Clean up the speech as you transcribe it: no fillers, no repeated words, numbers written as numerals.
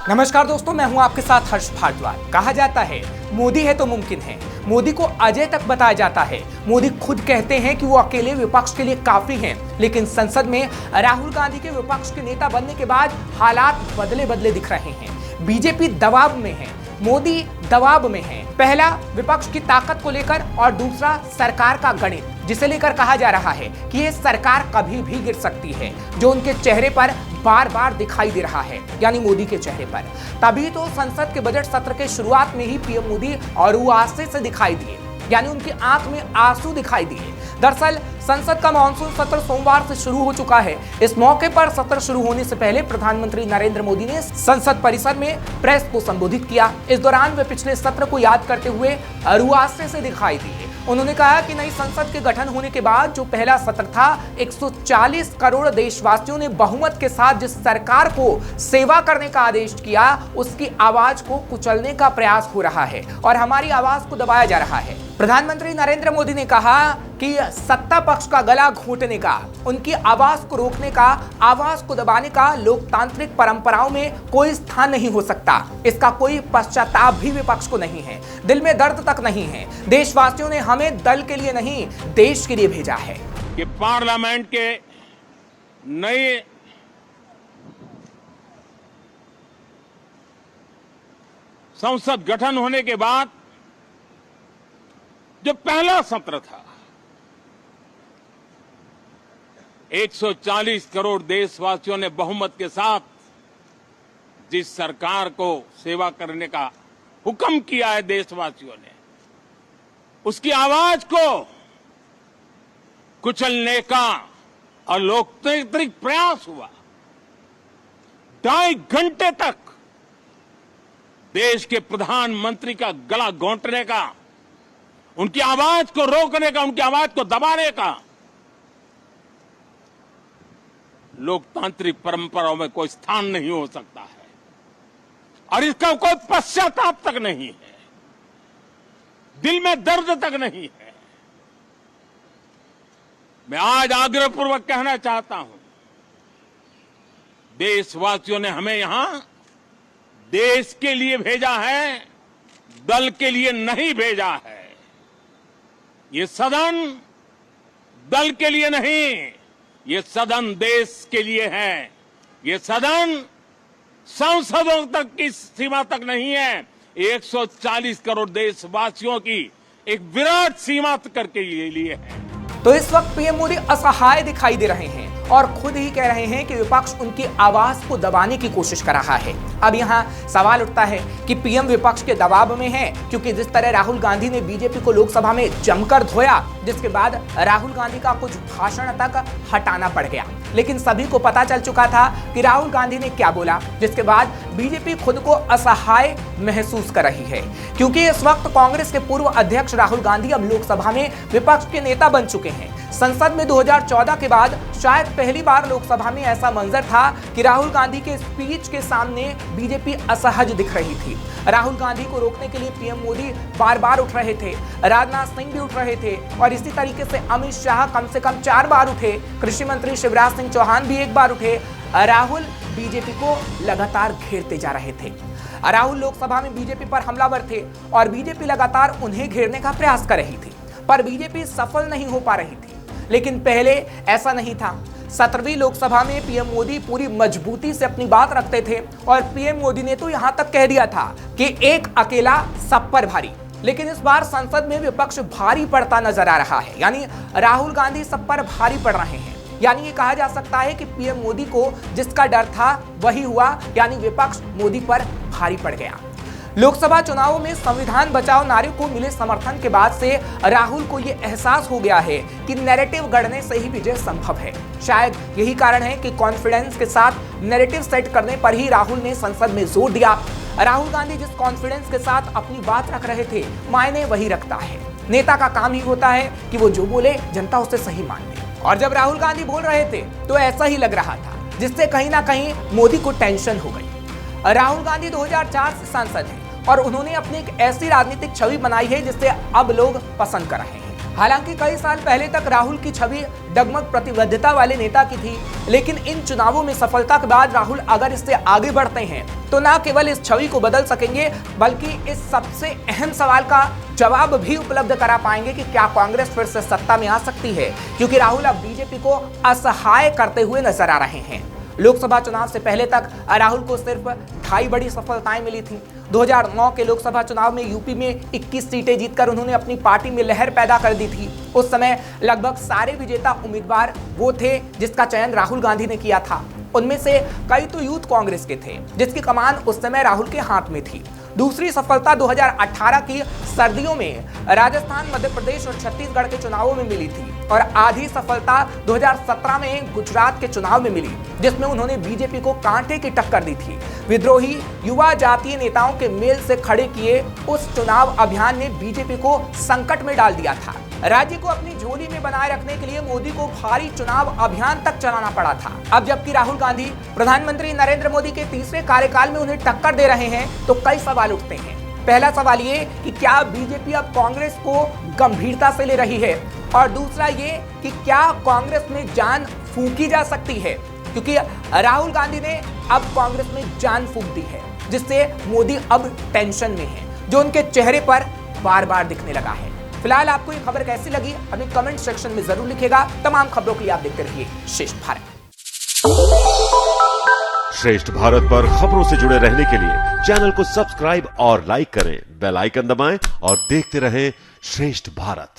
नमस्कार दोस्तों, मैं हूं आपके साथ हर्ष भारद्वाज। कहा जाता है मोदी है तो मुमकिन है। मोदी को अजय तक बताया जाता है। मोदी खुद कहते हैं कि वो अकेले विपक्ष के लिए काफी हैं, लेकिन संसद में राहुल गांधी के विपक्ष के नेता बनने के बाद हालात बदले बदले दिख रहे हैं। बीजेपी दबाव में है, मोदी दबाव में है। पहला विपक्ष की ताकत को लेकर और दूसरा सरकार का गणित, जिसे लेकर कहा जा रहा है कि ये सरकार कभी भी गिर सकती है, जो उनके चेहरे पर बार बार दिखाई दे रहा है, यानी मोदी के चेहरे पर। तभी तो संसद के बजट सत्र के शुरुआत में ही पीएम मोदी और उआसे से दिखाई दिए, यानी उनकी आंख में आंसू दिखाई दिए। दरअसल संसद का मानसून सत्र सोमवार से शुरू हो चुका है। इस मौके पर सत्र शुरू होने से पहले प्रधानमंत्री नरेंद्र मोदी ने संसद परिसर में प्रेस को संबोधित किया। इस दौरान वे पिछले सत्र को याद करते हुए रुआसे से दिखाई दिए। उन्होंने कहा कि नई संसद के गठन होने के बाद जो पहला सत्र था, 140 करोड़ देशवासियों ने बहुमत के साथ जिस सरकार को सेवा करने का आदेश किया, उसकी आवाज को कुचलने का प्रयास हो रहा है और हमारी आवाज को दबाया जा रहा है। प्रधानमंत्री नरेंद्र मोदी ने कहा कि सत्ता पक्ष का गला घोंटने का, उनकी आवाज को रोकने का, आवाज को दबाने का लोकतांत्रिक परंपराओं में कोई स्थान नहीं हो सकता। इसका कोई पश्चाताप भी विपक्ष को नहीं है, दिल में दर्द तक नहीं है। देशवासियों ने हमें दल के लिए नहीं, देश के लिए भेजा है। कि पार्लियामेंट के नए संसद गठन होने के बाद जो पहला सत्र था, 140 करोड़ देशवासियों ने बहुमत के साथ जिस सरकार को सेवा करने का हुक्म किया है देशवासियों ने, उसकी आवाज को कुचलने का और लोकतांत्रिक प्रयास हुआ। 2.5 घंटे तक देश के प्रधानमंत्री का गला घोंटने का, उनकी आवाज को रोकने का, उनकी आवाज को दबाने का लोकतांत्रिक परंपराओं में कोई स्थान नहीं हो सकता है और इसका कोई पश्चाताप तक नहीं है, दिल में दर्द तक नहीं है। मैं आज आग्रहपूर्वक कहना चाहता हूं, देशवासियों ने हमें यहां देश के लिए भेजा है, दल के लिए नहीं भेजा है। ये सदन दल के लिए नहीं, ये सदन देश के लिए है। ये सदन संसदों तक की सीमा तक नहीं है, 140 करोड़ देशवासियों की एक विराट सीमा करके लिए है। तो इस वक्त पीएम मोदी असहाय दिखाई दे रहे हैं और खुद ही कह रहे हैं कि विपक्ष उनकी आवाज को दबाने की कोशिश कर रहा है। अब यहाँ सवाल उठता है कि पीएम विपक्ष के दबाव में है, क्योंकि जिस तरह राहुल गांधी ने बीजेपी को लोकसभा में जमकर धोया, जिसके बाद राहुल गांधी का कुछ भाषण तक हटाना पड़ गया। लेकिन सभी को पता चल चुका था कि राहुल गांधी ने क्या बोला, जिसके बाद बीजेपी खुद को असहाय महसूस कर रही है, क्योंकि इस वक्त कांग्रेस के पूर्व अध्यक्ष राहुल गांधी अब लोकसभा में विपक्ष के नेता बन चुके हैं। संसद में 2014 के बाद शायद पहली बार लोकसभा में ऐसा मंजर था कि राहुल गांधी के स्पीच के सामने बीजेपी असहज दिख रही थी। राहुल गांधी को रोकने के लिए पीएम मोदी बार बार उठ रहे थे, राजनाथ सिंह भी उठ रहे थे और इसी तरीके से अमित शाह कम से कम 4 बार उठे, कृषि मंत्री शिवराज सिंह चौहान भी 1 बार उठे। राहुल बीजेपी को लगातार घेरते जा रहे थे। राहुल लोकसभा में बीजेपी पर हमलावर थे और बीजेपी लगातार उन्हें घेरने का प्रयास कर रही थी, पर बीजेपी सफल नहीं हो पा रही थी। लेकिन पहले ऐसा नहीं था। 17वीं लोकसभा में पीएम मोदी पूरी मजबूती से अपनी बात रखते थे और पीएम मोदी ने तो यहां तक कह दिया था कि एक अकेला सब पर भारी। लेकिन इस बार संसद में विपक्ष भारी पड़ता नजर आ रहा है, यानी राहुल गांधी सब पर भारी पड़ रहे हैं। यानी ये कहा जा सकता है कि पीएम मोदी को जिसका डर था वही हुआ, यानी विपक्ष मोदी पर भारी पड़ गया। लोकसभा चुनावों में संविधान बचाओ नारे को मिले समर्थन के बाद से राहुल को यह एहसास हो गया है कि नैरेटिव गढ़ने से ही विजय संभव है। शायद यही कारण है कि कॉन्फिडेंस के साथ नैरेटिव सेट करने पर ही राहुल ने संसद में जोर दिया। राहुल गांधी जिस कॉन्फिडेंस के साथ अपनी बात रख रहे थे, मायने वही रखता है। नेता का काम ही होता है कि वो जो बोले जनता उसे सही मान ले। और जब राहुल गांधी बोल रहे थे तो ऐसा ही लग रहा था, जिससे कहीं ना कहीं मोदी को टेंशन हो गई। राहुल गांधी 2004 से सांसद हैं और उन्होंने अपनी एक ऐसी राजनीतिक छवि बनाई है जिससे अब लोग पसंद कर रहे हैं। हालांकि कई साल पहले तक राहुल की छवि डगमग प्रतिबद्धता वाले नेता की थी, लेकिन इन चुनावों में सफलता के बाद राहुल अगर इससे आगे बढ़ते हैं तो न केवल इस छवि को बदल सकेंगे, बल्कि इस सबसे अहम सवाल का जवाब भी उपलब्ध करा पाएंगे कि क्या कांग्रेस फिर से सत्ता में आ सकती है, क्योंकि राहुल अब बीजेपी को असहाय करते हुए नजर आ रहे हैं। लोकसभा चुनाव से पहले तक राहुल को सिर्फ 2.5 बड़ी सफलताएं मिली थी। 2009 के लोकसभा चुनाव में यूपी में 21 सीटें जीतकर उन्होंने अपनी पार्टी में लहर पैदा कर दी थी। उस समय लगभग सारे विजेता उम्मीदवार वो थे जिसका चयन राहुल गांधी ने किया था। उनमें से कई तो यूथ कांग्रेस के थे, जिसकी कमान उस समय राहुल के हाथ में थी। दूसरी सफलता 2018 की सर्दियों में राजस्थान, मध्य प्रदेश और छत्तीसगढ़ के चुनावों में मिली थी, और आधी सफलता 2017 में गुजरात के चुनाव में मिली, जिसमें उन्होंने बीजेपी को कांटे की टक्कर दी थी। विद्रोही युवा जातीय नेताओं के मेल से खड़े किए उस चुनाव अभियान ने बीजेपी को संकट में डाल दिया था। राज्य को अपनी झोली में बनाए रखने के लिए मोदी को भारी चुनाव अभियान तक चलाना पड़ा था। अब जबकि राहुल गांधी प्रधानमंत्री नरेंद्र मोदी के तीसरे कार्यकाल में उन्हें टक्कर दे रहे हैं, तो कई सवाल उठते हैं। पहला सवाल ये कि क्या बीजेपी अब कांग्रेस को गंभीरता से ले रही है, और दूसरा ये कि क्या कांग्रेस में जान फूंकी जा सकती है, क्योंकि राहुल गांधी ने अब कांग्रेस में जान फूंक दी है, जिससे मोदी अब टेंशन में है, जो उनके चेहरे पर बार बार दिखने लगा है। फिलहाल आपको ये खबर कैसी लगी हमें कमेंट सेक्शन में जरूर लिखेगा। तमाम खबरों के लिए आप देखते रहिए श्रेष्ठ भारत। श्रेष्ठ भारत पर खबरों से जुड़े रहने के लिए चैनल को सब्सक्राइब और लाइक करें, बेल आइकन दबाएं और देखते रहें श्रेष्ठ भारत।